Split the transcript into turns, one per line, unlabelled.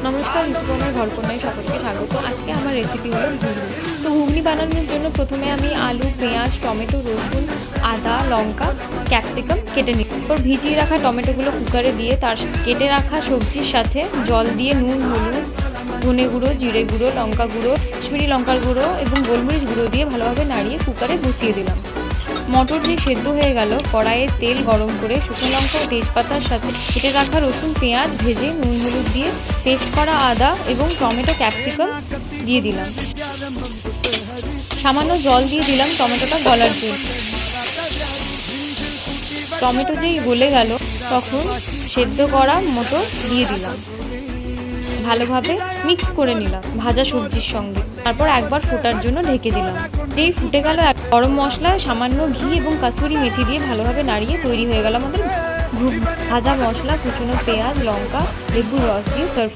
নমস্কার, ঋতুপর্ণার ঘরকন্যায় সকলকে স্বাগত। আজকে আমার রেসিপি হলো ঘুগনি। তো ঘুগনি বানানোর জন্য প্রথমে আমি আলু, পেঁয়াজ, টমেটো, রসুন, আদা, লঙ্কা, ক্যাপসিকাম কেটে নিই। তারপর ভিজিয়ে রাখা টমেটোগুলো কুকারে দিয়ে তার কেটে রাখা সবজির সাথে জল দিয়ে নুন, হলুদ, ধনে গুঁড়ো, জিরে গুঁড়ো, লঙ্কা গুঁড়ো, কাশ্মীরি লঙ্কার গুঁড়ো এবং গোলমরিচ গুঁড়ো দিয়ে ভালোভাবে নাড়িয়ে কুকারে বসিয়ে দিলাম। মটর যে সেদ্ধ হয়ে গেল, কড়াইয়ে তেল গরম করে শুকনো লঙ্কা ও তেজপাতার সাথে কেটে রাখা রসুন, পেঁয়াজ ভেজে নুন, হলুদ দিয়ে পেস্ট করা আদা এবং টমেটো, ক্যাপসিকাম দিয়ে দিলাম। সামান্য জল দিয়ে দিলাম টমেটোটা গলার জন্য। টমেটো যেই গলে গেল তখন সেদ্ধ করা মটর দিয়ে দিলাম, ভালোভাবে মিক্স করে নিলাম ভাজা সবজির সঙ্গে। তারপর একবার ফোটার জন্য ঢেকে দিলাম। যেই ফুটে গেল, গরম মশলা, সামান্য ঘি এবং কাসুরি মেথি দিয়ে ভালোভাবে নাড়িয়ে তৈরি হয়ে গেল আমাদের ভাজা মশলা, কুচনো পেঁয়াজ, লঙ্কা, লেবুর রস দিয়ে সার্ভ